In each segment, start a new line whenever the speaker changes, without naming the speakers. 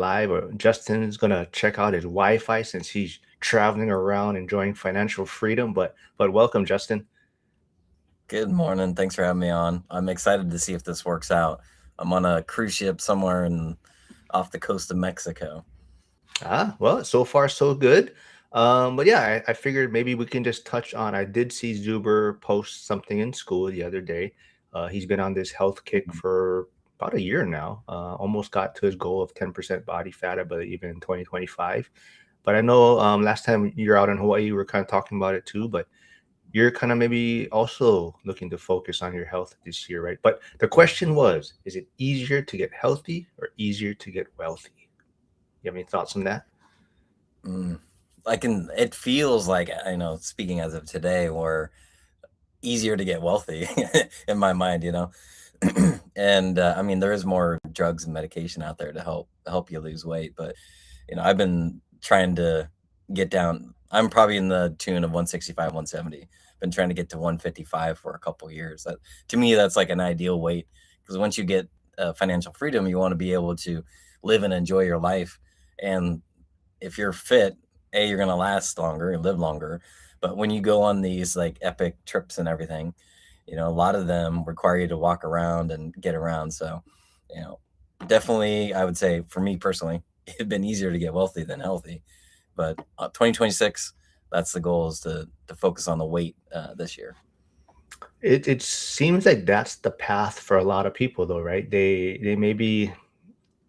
live, or Justin's gonna check out his Wi-Fi since he's traveling around enjoying financial freedom. But welcome, Justin.
Good morning. Thanks for having me on. I'm excited to see if this works out. I'm on a cruise ship somewhere in off the coast of Mexico.
Well, so far so good. But yeah, I figured maybe we can just touch on. I did see Zuber post something in school the other day. He's been on this health kick
Mhm.
for about a year now. Almost got to his goal of 10% body fat, I believe, in 2025. But I know last time you're out in Hawaii, we were kind of talking about it too. But you're kind of maybe also looking to focus on your health this year, right? But the question was, is it easier to get healthy or easier to get wealthy? You have any thoughts on that?
Mm. It feels like, speaking as of today, we're easier to get wealthy in my mind, and I mean, there is more drugs and medication out there to help you lose weight, but I've been trying to get down. I'm probably in the tune of 165, 170. Been trying to get to 155 for a couple years. That to me, that's like an ideal weight because once you get financial freedom, you want to be able to live and enjoy your life. And if you're fit, you're gonna last longer and live longer. But when you go on these like epic trips and everything, a lot of them require you to walk around and get around. So, you know, definitely, I would say for me personally, it'd been easier to get wealthy than healthy. But 2026, that's the goal is to focus on the weight this year.
It seems like that's the path for a lot of people though, right? They may be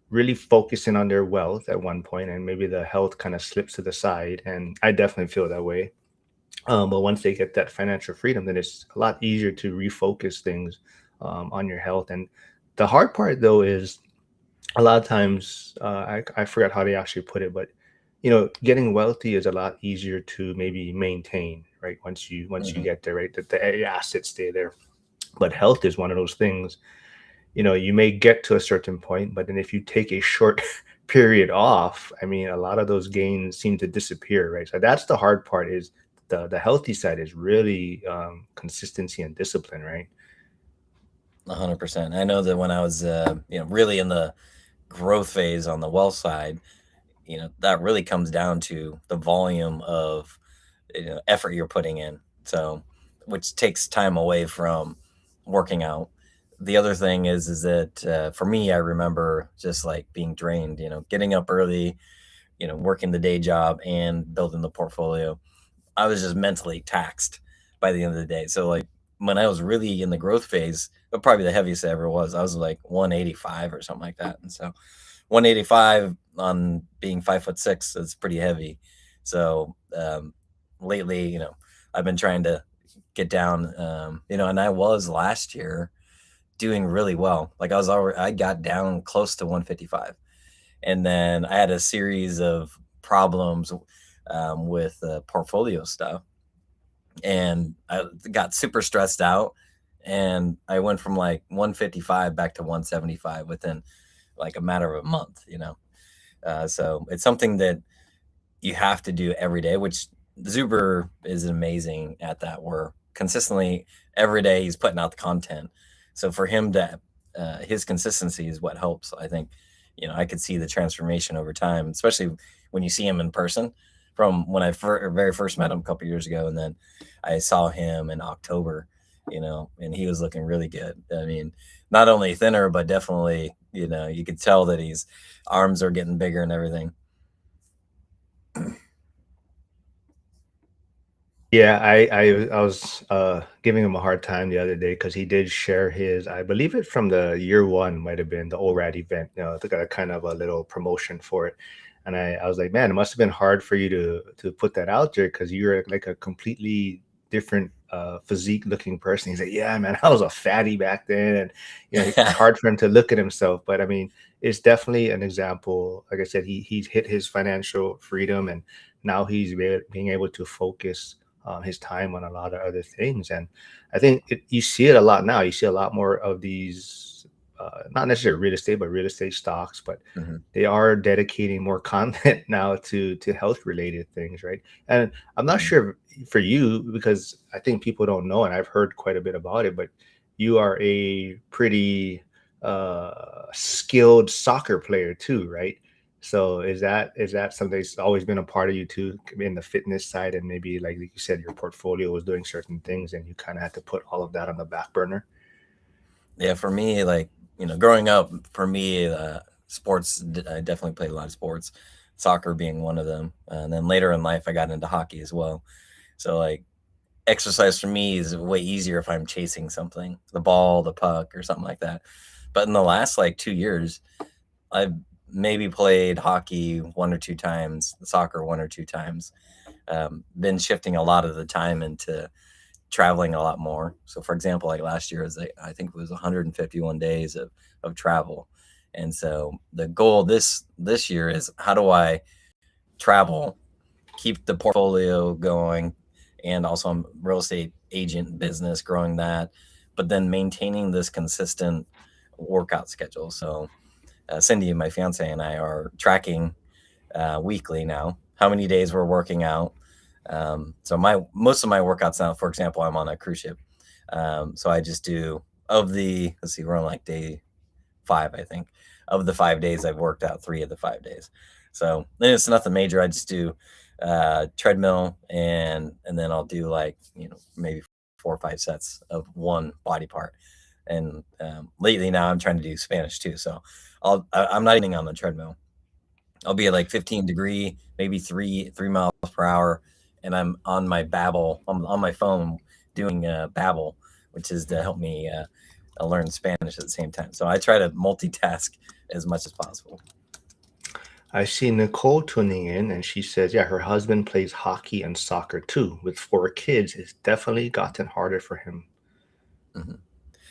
really focusing on their wealth at one point and maybe the health kind of slips to the side. And I definitely feel that way. But once they get that financial freedom, then it's a lot easier to refocus things on your health. And the hard part though is a lot of times I forgot how they actually put it, but getting wealthy is a lot easier to maybe maintain, right? Once you
Hmm.
get there, right? The assets stay there. But health is one of those things, you may get to a certain point, but then if you take a short period off, I mean, a lot of those gains seem to disappear, right? So that's the hard part is the healthy side is really consistency and discipline, right?
100%. I know that when I was, really in the growth phase on the wealth side, that really comes down to the volume of effort you're putting in. So, which takes time away from working out. The other thing is that for me, I remember just like being drained. Getting up early, working the day job and building the portfolio. I was just mentally taxed by the end of the day. So like when I was really in the growth phase, but probably the heaviest I ever was, I was like 185 or something like that. And so 185 on being 5'6" is pretty heavy. So lately, I've been trying to get down, and I was last year doing really well. Like I got down close to 155, and then I had a series of problems with portfolio stuff, and I got super stressed out, and I went from like 155 back to 175 within like a matter of a month. So it's something that you have to do every day, which Zuber is amazing at that. Where consistently every day he's putting out the content. So for him to his consistency is what helps. I think I could see the transformation over time, especially when you see him in person. From when I very first met him a couple years ago, and then I saw him in October, and he was looking really good. I mean, not only thinner, but definitely, you could tell that his arms are getting bigger and everything.
Yeah, I was giving him a hard time the other day because he did share his, I believe it from the year one might have been the ORAD event. They got a kind of a little promotion for it, and I was like, man, it must have been hard for you to put that out there because you're like a completely different physique looking person. He's like, yeah, man, I was a fatty back then, and it's hard for him to look at himself. But I mean, it's definitely an example. Like I said, he's hit his financial freedom, and now being able to focus his time on a lot of other things. And I think you see it a lot now. You see a lot more of these, not necessarily real estate, but real estate stocks. But
Mhm.
they are dedicating more content now to health related things, right? And I'm not
Mhm.
sure for you because I think people don't know, and I've heard quite a bit about it. But you are a pretty skilled soccer player too, right? So is that something that's always been a part of you too, in the fitness side, and maybe like you said, your portfolio was doing certain things, and you kind of had to put all of that on the back burner?
Yeah, for me, like, growing up, for me, sports, I definitely played a lot of sports, soccer being one of them. And then later in life, I got into hockey as well. So, like, exercise for me is way easier if I'm chasing something, the ball, the puck, or something like that. But in the last like 2 years, I've maybe played hockey one or two times, soccer one or two times. Been shifting a lot of the time into traveling a lot more. So, for example, like last year was, like, I think it was 151 days of travel, and so the goal this year is, how do I travel, keep the portfolio going, and also I'm real estate agent business, growing that, but then maintaining this consistent workout schedule. So, Cindy, my fiance, and I are tracking weekly now how many days we're working out. So my most of my workouts now, for example, I'm on a cruise ship. So I just do, of the, let's see, we're on like day 5, I think. Of the 5 days, I've worked out 3 of the 5 days. So then it's nothing major. I just do treadmill, and then I'll do like, maybe 4 or 5 sets of one body part. And lately now I'm trying to do Spanish too. So I'm not even on the treadmill. I'll be at like 15 degree, maybe three miles per hour, and I'm on my Babel. I'm on my phone doing Babel, which is to help me learn Spanish at the same time. So I try to multitask as much as possible.
I see Nicole tuning in, and she says, yeah, her husband plays hockey and soccer too. With 4 kids, it's definitely gotten harder for him.
Mhm.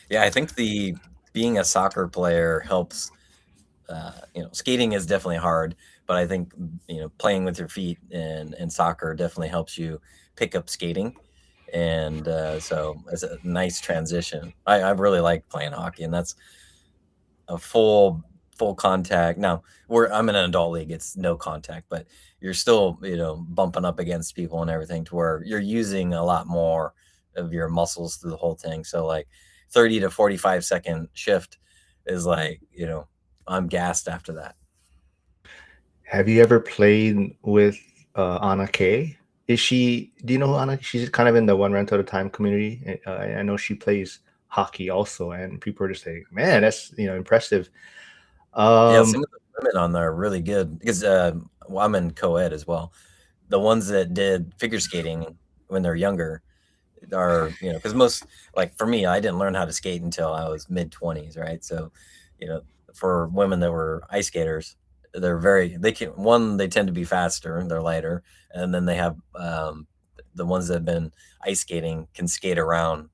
Yeah, I think the being a soccer player helps. Skating is definitely hard, but I think, playing with your feet and soccer definitely helps you pick up skating, and so it's a nice transition. I really like playing hockey, and that's a full contact. Now, I'm in an adult league; it's no contact, but you're still, bumping up against people and everything, to where you're using a lot more of your muscles through the whole thing. So, like, 30 to 45 second shift is like, I'm gassed after that.
Have you ever played with Anna Kay? Is she? Do you know who Anna? She's kind of in the one rent at a time community. I know she plays hockey also, and people are just like, "Man, that's impressive."
Yeah,
Um,
some of the women on there are really good because, well, I'm in co-ed as well. The ones that did figure skating when they're younger are, because most, like for me, I didn't learn how to skate until I was mid 20s, right? So, you know, for women that were ice skaters, they tend to be faster, they're lighter, and then they have, the ones that have been ice skating can skate around,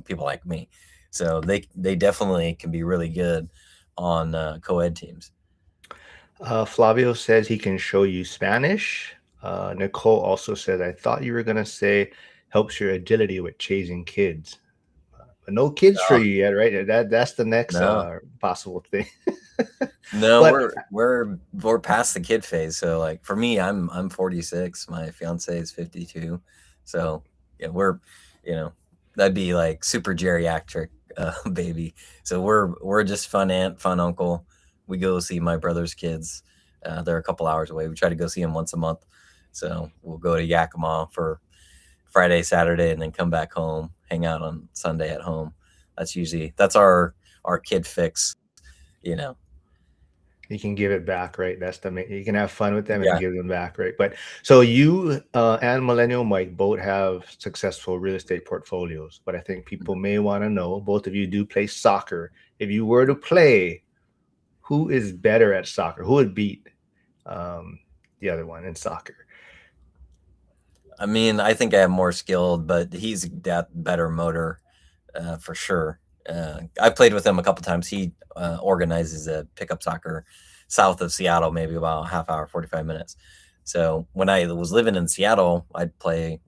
people like me. So they definitely can be really good on co-ed teams.
Flavio says he can show you Spanish. Nicole also says, I thought you were gonna say helps your agility with chasing kids, but no kids for
Oh,
you yet, right? That's the next
no.
possible thing.
No,
But
we're past the kid phase. So, like, for me, I'm 46. My fiance is 52. So yeah, you know that'd be like super geriatric baby. So we're just fun aunt, fun uncle. We go see my brother's kids. They're a couple hours away. We try to go see them once a month. So we'll go to Yakima for Friday, Saturday, and then come back home, hang out on Sunday at home. That's our kid fix. You know,
you can give it back, right? You can have fun with them and
yeah.
give them back, right? But so you and Millennial Mike both have successful real estate portfolios, but I think people may want to know, both of you do play soccer. If you were to play, who is better at soccer? Who would beat um, the other one in soccer?
I mean, I think I am more skilled, but he's got better motor, for sure. I played with him a couple times. He organizes a pickup soccer south of Seattle, maybe about a half hour, 45 minutes. So when I was living in Seattle, I'd play,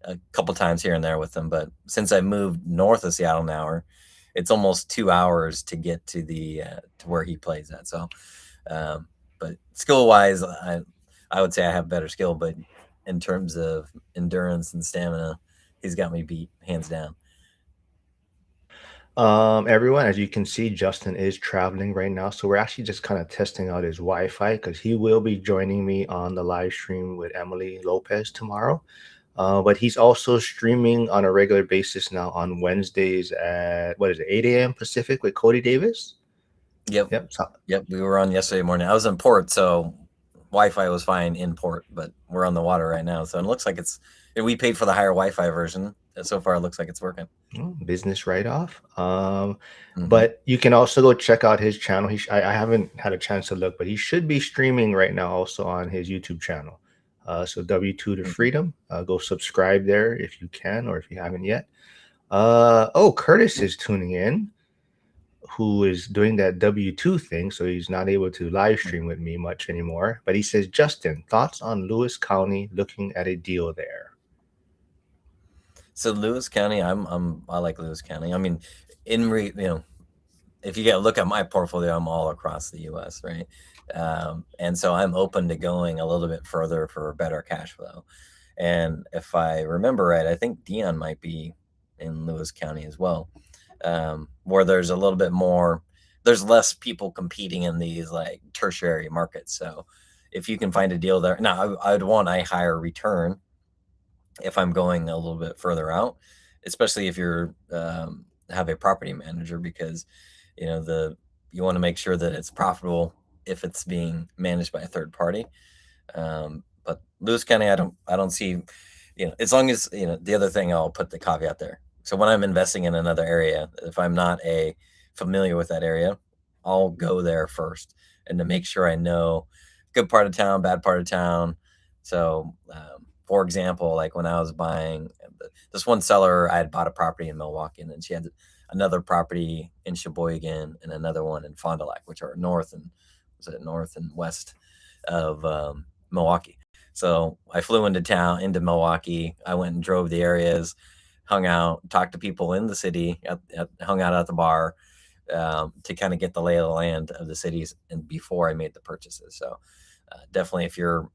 a couple times here and there with him. But since I moved north of Seattle now, it's almost 2 hours to get to where he plays at. So, um, but skill wise, I would say I have better skill, but in terms of endurance and stamina, he's got me beat hands down.
Everyone, as you can see, Justin is traveling right now, so we're actually just kind of testing out his Wi-Fi because he will be joining me on the live stream with Emily Lopez tomorrow. But he's also streaming on a regular basis now on Wednesdays at what is it, 8 a.m. Pacific with Cody Davis.
Yep.
Yep. So,
Yep. We were on yesterday morning. I was in port, so Wi-Fi was fine in port, but we're on the water right now, so it looks like it's. We paid for the higher Wi-Fi version. So far, it looks like it's working.
business write-off.
Hmm.
But you can also go check out his channel. I haven't had a chance to look, but he should be streaming right now also on his YouTube channel. So W2 to
Hmm.
Freedom. Go subscribe there if you can, or if you haven't yet. Oh, Curtis is tuning in, who is doing that W2 thing, so he's not able to live stream with me much anymore. But he says, Justin, thoughts on Lewis County looking at a deal there?
So Lewis County, I like Lewis County. I mean, if you get a look at my portfolio, I'm all across the U.S., right? And so I'm open to going a little bit further for better cash flow. And if I remember right, I think Dion might be in Lewis County as well, where there's a little bit more, there's less people competing in these like tertiary markets. So if you can find a deal there, now I would want a higher return if I'm going a little bit further out, especially if you're have a property manager, because you want to make sure that it's profitable if it's being managed by a third party. But Lewis County, I don't see, as long as the other thing, I'll put the caveat there. So when I'm investing in another area, if I'm not a familiar with that area, I'll go there first and to make sure I know good part of town, bad part of town. So, for example, like when I was buying this one seller, I had bought a property in Milwaukee, and then she had another property in Sheboygan and another one in Fond du Lac, which are north and west of Milwaukee. So I flew into Milwaukee. I went and drove the areas, hung out, talked to people in the city, hung out at the bar, to kind of get the lay of the land of the cities and before I made the purchases. So definitely, if you're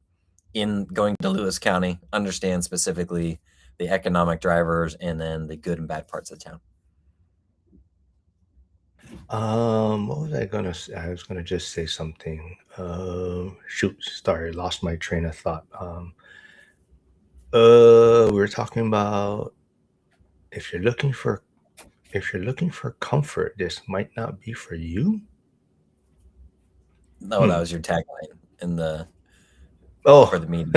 in going to Lewis County, understand specifically the economic drivers and then the good and bad parts of town.
What was I gonna say? I was gonna just say something. Shoot, sorry, lost my train of thought. We were talking about if you're looking for if you're looking for comfort, this might not be for you.
No, that
Hmm.
was your tagline in the for
Oh,
the meeting.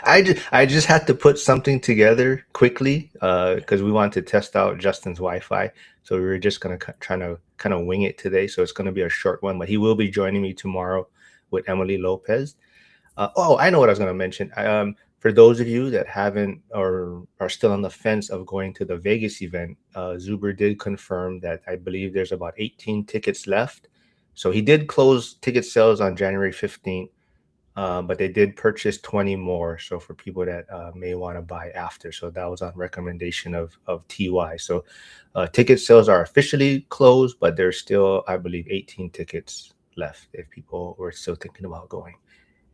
I just had to put something together quickly because we wanted to test out Justin's Wi-Fi. So we were just gonna try to kind of wing it today. So it's gonna be a short one, but he will be joining me tomorrow with Emily Lopez. Oh, I know what I was going to mention. For those of you that haven't or are still on the fence of going to the Vegas event, Zuber did confirm that I believe there's about 18 tickets left. So he did close ticket sales on January 15th, but they did purchase 20 more. So for people that may want to buy after, so that was on recommendation of TY. So ticket sales are officially closed, but there's still, I believe, 18 tickets left if people were still thinking about going.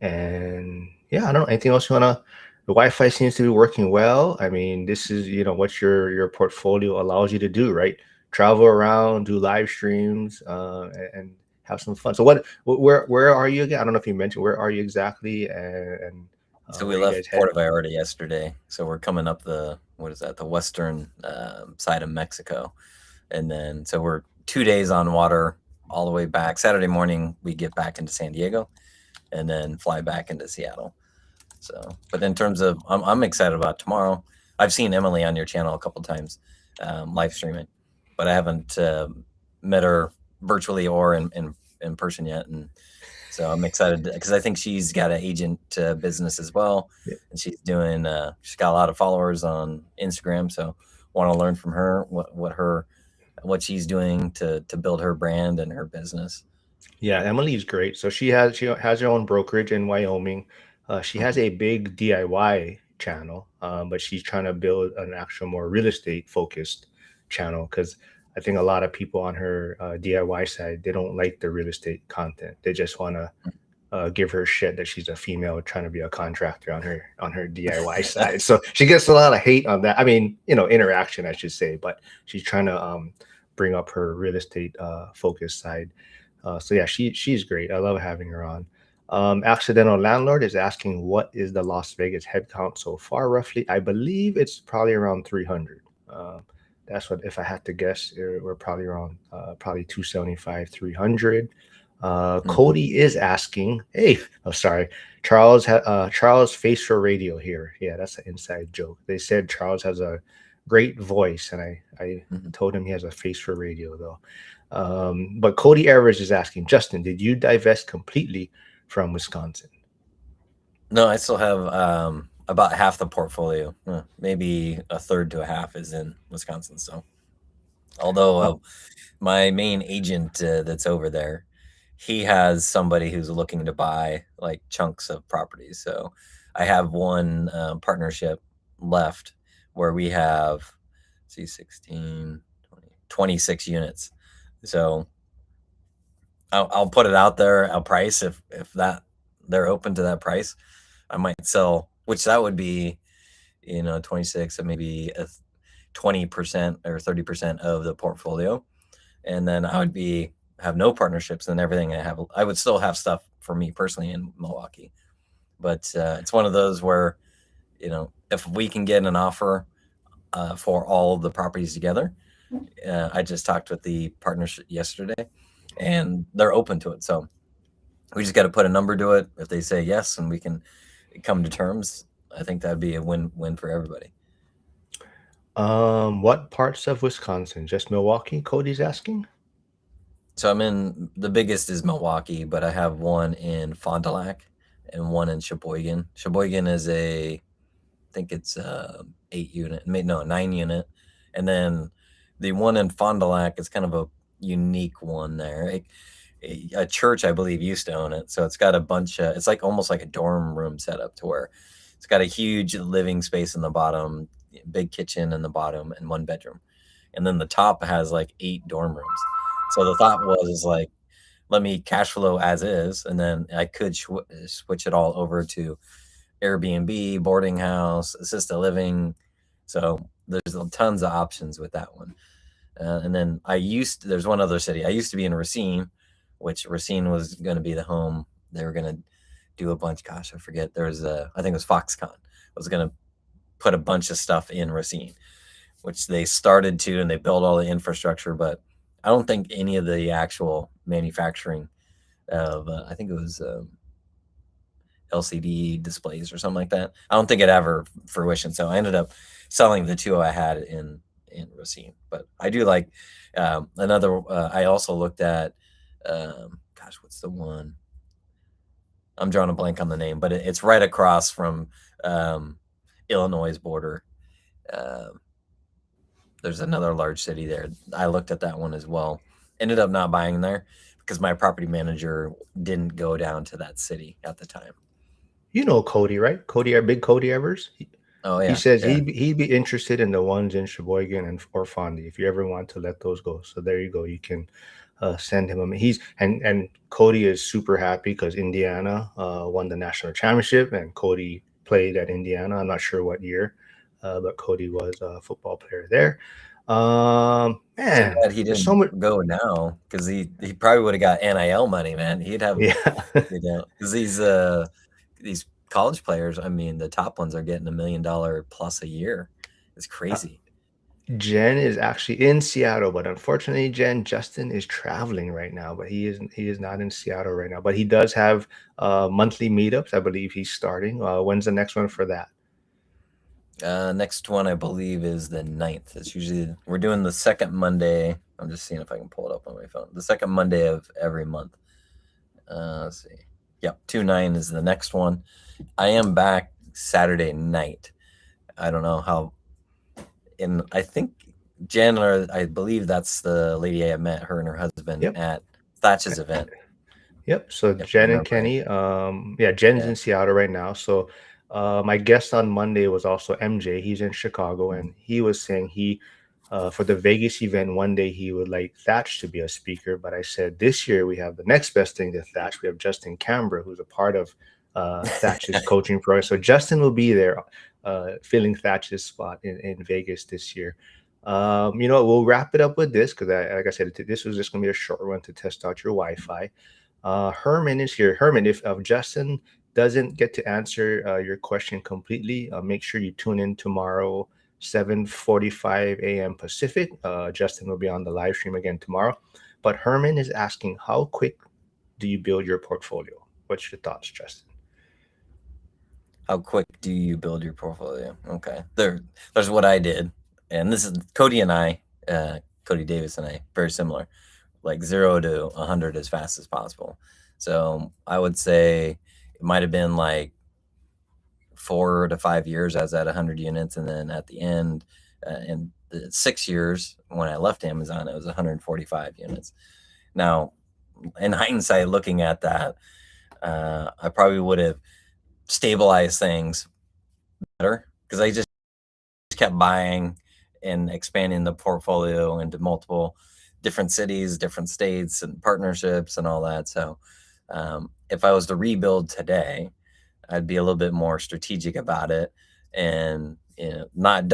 And yeah, I don't know. Anything else you wanna? The Wi-Fi seems to be working well. I mean, this is what your portfolio allows you to do, right? Travel around, do live streams, and have some fun. So where are you again? I don't know if you mentioned where are you exactly, and
So we
where you
left
guys
Puerto
heading?
Vallarta yesterday. So we're coming up the what is that? The western side of Mexico, and then so we're 2 days on water all the way back. Saturday morning we get back into San Diego, and then fly back into Seattle. So, but in terms of, I'm excited about tomorrow. I've seen Emily on your channel a couple times, live streaming, but I haven't met her virtually or in person yet. And so I'm excited because I think she's got an agent business as well,
Yeah.
and she's got a lot of followers on Instagram. So want to learn from her what she's doing to build her brand and her business.
Yeah, Emily's great. So she has her own brokerage in Wyoming. She has
Mhm.
a big DIY channel, but she's trying to build an actual more real estate focused channel because I think a lot of people on her DIY side they don't like the real estate content. They just want to give her shit that she's a female trying to be a contractor on her DIY side. So she gets a lot of hate on that. I mean, interaction, I should say, but she's trying to bring up her real estate focus side. So yeah, she's great. I love having her on. Accidental Landlord is asking, what is the Las Vegas headcount so far, roughly? I believe it's probably around 300. That's what, if I had to guess, we're probably around probably 275, 300.
Mhm.
Cody is asking, hey, oh, sorry, Charles Face for Radio here. Yeah, that's an inside joke. They said Charles has a great voice, and I
Mhm.
told him he has a face for radio, though. But Cody Evers is asking, Justin, did you divest completely from Wisconsin?
No, I still have about half the portfolio. Maybe a third to a half is in Wisconsin. So, although
Uh,
my main agent that's over there, he has somebody who's looking to buy like chunks of properties. So, I have one partnership left where we have, see, 16, 20, 26 units. So, I'll put it out there. I'll price if that they're open to that price. I might sell, which that would be 26, so maybe a 20% or 30% of the portfolio, and then I would be have no partnerships and everything. I would still have stuff for me personally in Milwaukee, but it's one of those where if we can get an offer for all of the properties together. I just talked with the partnership yesterday, and they're open to it. So we just got to put a number to it. If they say yes, and we can come to terms, I think that'd be a win-win for everybody.
what parts of Wisconsin? Just Milwaukee? Cody's asking.
So I'm in the biggest is Milwaukee, but I have one in Fond du Lac and one in Sheboygan. Sheboygan is I think it's 8 unit, no 9 unit, and then the one in Fond du Lac is kind of a unique one there. A church, I believe, used to own it, so it's got a bunch of. It's like almost like a dorm room setup to where it's got a huge living space in the bottom, big kitchen in the bottom, and one bedroom, and then the top has like 8 dorm rooms. So the thought was is like, let me cash flow as is, and then I could switch it all over to Airbnb, boarding house, assisted living. So there's tons of options with that one. And then there's one other city. I used to be in Racine, which Racine was going to be the home. They were going to do a bunch. Gosh, I forget. I think it was Foxconn was going to put a bunch of stuff in Racine, which they started to, and they built all the infrastructure. But I don't think any of the actual manufacturing of, I think it was LCD displays or something like that. I don't think it ever fruition. So I ended up selling the two I had in Racine. But I do like another. I also looked at, gosh, what's the one? I'm drawing a blank on the name, but it's right across from Illinois' border. Um there's another large city there. I looked at that one as well. Ended up not buying there because my property manager didn't go down to that city at the time.
You know Cody, right? Cody, our big Cody Evers.
Oh
He
yeah,
says
yeah.
he'd be interested in the ones in Sheboygan and or Fondy if you ever want to let those go. So there you go. You can send him. He's and Cody is super happy because Indiana won the national championship, and Cody played at Indiana. I'm not sure what year, but Cody was a football player there.
Too
Man,
bad he
there's so
didn't
much.
go now because he probably would have got NIL money, man. He'd have,
Yeah.
because these college players, I mean, the top ones are getting $1 million plus a year. It's crazy.
Jen is actually in Seattle, but unfortunately, Justin is traveling right now. But he is not in Seattle right now. But he does have monthly meetups. I believe he's starting. When's the next one for that?
Next one I believe is the 9th. It's usually we're doing the second Monday. I'm just seeing if I can pull it up on my phone. The second Monday of every month. Let's see. Yep, 2/9 is the next one. I am back Saturday night. I don't know how. And I think Jen, or I believe that's the lady I met, her and her husband
Yep.
at Thatch's event.
Yep. So
If I
Jen and
remember right.
Kenny, yeah, Jen's
Yeah.
in Seattle right now. So my guest on Monday was also MJ. He's in Chicago, and he was saying he For the Vegas event, one day he would like Thatch to be a speaker, but I said this year we have the next best thing to Thatch. We have Justin Canberra, who's a part of Thatch's coaching program. So Justin will be there, filling Thatch's spot in Vegas this year. We'll wrap it up with this because, like I said, this was just going to be a short one to test out your Wi-Fi. Herman is here. Herman, if Justin doesn't get to answer your question completely, make sure you tune in tomorrow, 7:45 a.m. Pacific. Justin will be on the live stream again tomorrow. But Herman is asking, how quick do you build your portfolio? What's your thoughts, Justin?
How quick do you build your portfolio? Okay, there's what I did, and this is Cody and I, Cody Davis and I, very similar, like 0 to 100 as fast as possible. So I would say it might have been like 4 to 5 years. I was at 100 units, and then at the end, in the 6 years when I left Amazon, it was 145 units. Now, in hindsight, looking at that, I probably would have stabilized things better because I just kept buying and expanding the portfolio into multiple different cities, different states, and partnerships and all that. So, if I was to rebuild today, I'd be a little bit more strategic about it, and not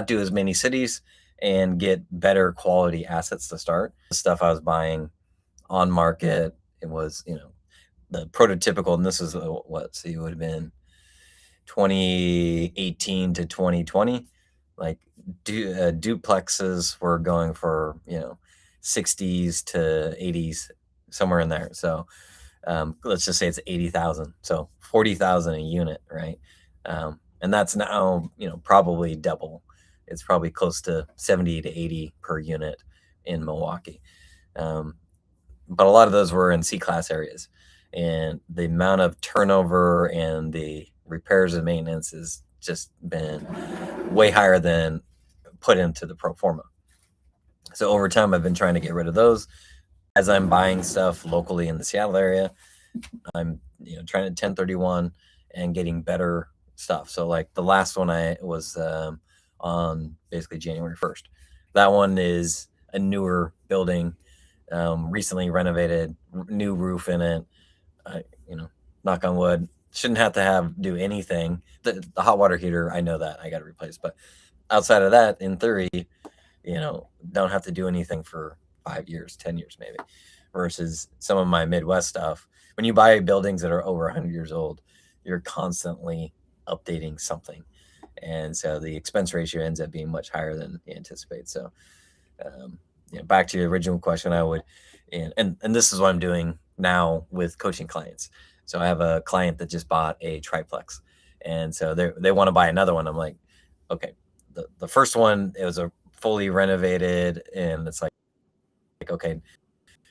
do as many cities and get better quality assets to start. The stuff I was buying on market, it was the prototypical, and this is what, so it would have been 2018 to 2020, like duplexes were going for 60s to 80s, somewhere in there. So let's just say it's 80,000, so 40,000 a unit, right? And that's now probably double. It's probably close to 70 to 80 per unit in Milwaukee. But a lot of those were in C-class areas, and the amount of turnover and the repairs and maintenance has just been way higher than put into the pro forma. So over time, I've been trying to get rid of those. As I'm buying stuff locally in the Seattle area, I'm trying to 1031 and getting better stuff. So like the last one I was on basically January 1st. That one is a newer building, recently renovated, new roof in it. Knock on wood, shouldn't have to do anything. The hot water heater, I know that I got to replace, but outside of that, in theory, don't have to do anything for 5 years, 10 years maybe. Versus some of my Midwest stuff, when you buy buildings that are over 100 years old, you're constantly updating something, and so the expense ratio ends up being much higher than you anticipate. So, back to your original question, I would, and this is what I'm doing now with coaching clients. So I have a client that just bought a triplex, and so they want to buy another one. I'm like, okay, the first one, it was a fully renovated, and it's like, okay,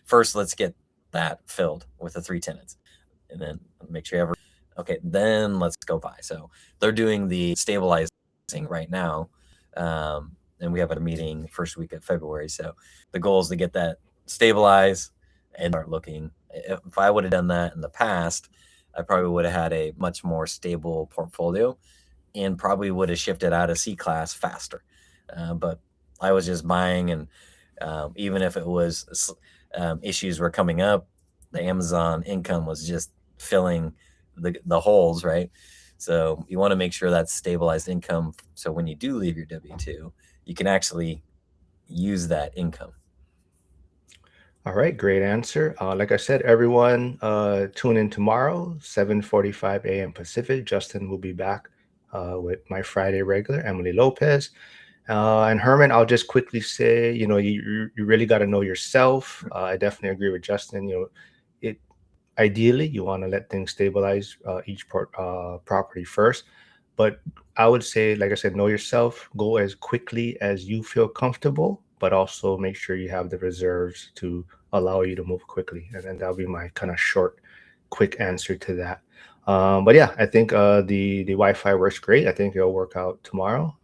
first let's get that filled with the 3 tenants, and then make sure you have, okay, then let's go buy. So they're doing the stabilizing right now, and we have a meeting first week of February. So the goal is to get that stabilized and start looking. If I would have done that in the past, I probably would have had a much more stable portfolio and probably would have shifted out of C-class faster. But I was just buying, and even if it was issues were coming up, the Amazon income was just filling the holes, right? So you want to make sure that's stabilized income, so when you do leave your W-2, you can actually use that income.
All right, great answer. Like I said, everyone, tune in tomorrow, 7:45 a.m. Pacific. Justin will be back with my Friday regular, Emily Lopez. And Herman, I'll just quickly say, you really got to know yourself. I definitely agree with Justin. It ideally you want to let things stabilize each property first, but I would say, like I said, know yourself. Go as quickly as you feel comfortable, but also make sure you have the reserves to allow you to move quickly. And then that'll be my kind of short, quick answer to that. But yeah, I think the Wi-Fi works great. I think it'll work out tomorrow.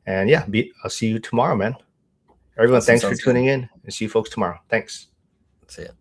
And yeah, I'll see you tomorrow, man. Everyone,
Awesome,
thanks for
sounds good.
tuning in, and see you folks tomorrow. Thanks.
See ya.